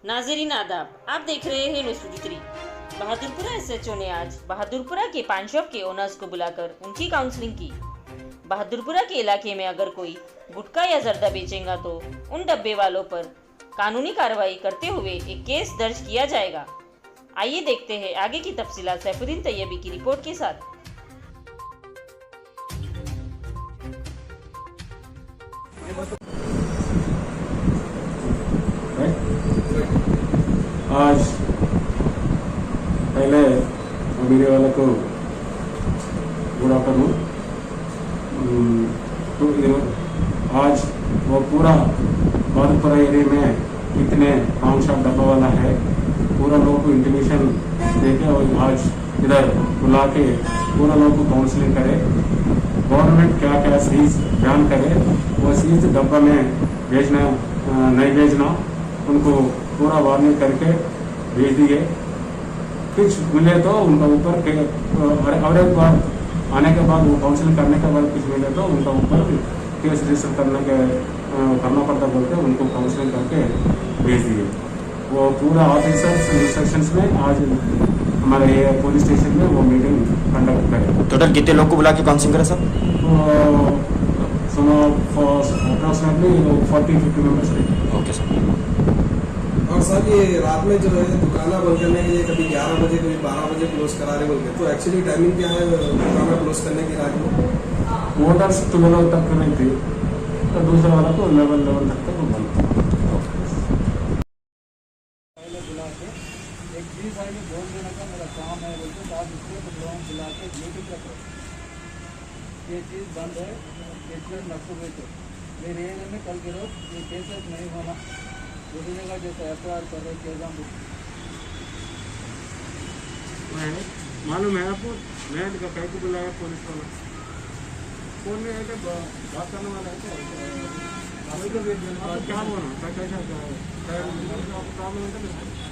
नाज़रीन आदाब, आप देख रहे हैं न्यूज़ 53। बहादुरपुरा एसएचओ ने आज बहादुरपुरा के पान शॉप के ओनर्स को बुलाकर उनकी काउंसलिंग की। बहादुरपुरा के इलाके में अगर कोई गुटखा या जर्दा बेचेगा तो उन डब्बे वालों पर कानूनी कार्रवाई करते हुए एक केस दर्ज किया जाएगा। आइए देखते हैं आगे की तफसीलात सैफुद्दीन तैयबी की रिपोर्ट के साथ। आज पहले मीडिया वालों को गुड आफ्टरनून। तो आज वो पूरा बहादुरपुरा एरिया में कितने पान शॉप डब्बा वाला है पूरा लोगों को इंटीमेशन देके और आज इधर बुला के पूरा लोगों को काउंसलिंग करे। गवर्नमेंट क्या क्या चीज बयान करे वो चीज डब्बा में भेजना नहीं भेजना उनको पूरा वार्निंग करके भेज दिए। कुछ मिले तो उनका ऊपर और एक बार आने के बाद वो काउंसलिंग करने के बाद कुछ मिले तो उनका ऊपर केस रजिस्टर करना पड़ता बोलते उनको काउंसलिंग करके भेज दिए। वो पूरा ऑफिसर्स इंस्ट्रक्शंस में आज हमारे पुलिस स्टेशन में वो मीटिंग कंडक्ट करें। टोटल कितने लोग को बुला के काउंसलिंग करें सर? अप्रॉक्सीमेटली 40-50 मेंबर्स थे। Okay sir. और सर ये रात में जो है दुकाना बंद करने के लिए कभी 11 बजे कभी 12 बजे क्लोज करा रहे बोलते तो एक्चुअली टाइमिंग क्या है दुकाना क्लोज करने की रात में? ऑर्डर्स 12 तक नहीं थी तो दूसरा वाला को 11 तक वो बंद था। पहले बुला के एक 20 आदमी बोल देने का मेरा काम है बोलते तो आप दूसरे को लोगों बुला के ड्यूटी पे करो। ये चीज़ बंद है, ये चीज़ नक्सुबे थे मेरे एरिया में कल गिरो ये केसेस नहीं होना दूसरी जगह जैसे FIR कर रहे केस हम मालूम है आपको? मैं कहीं को बुलाया पुलिस वाला फोन में आकर बात करने वाला है क्या बोला कैसा आपको काम होता है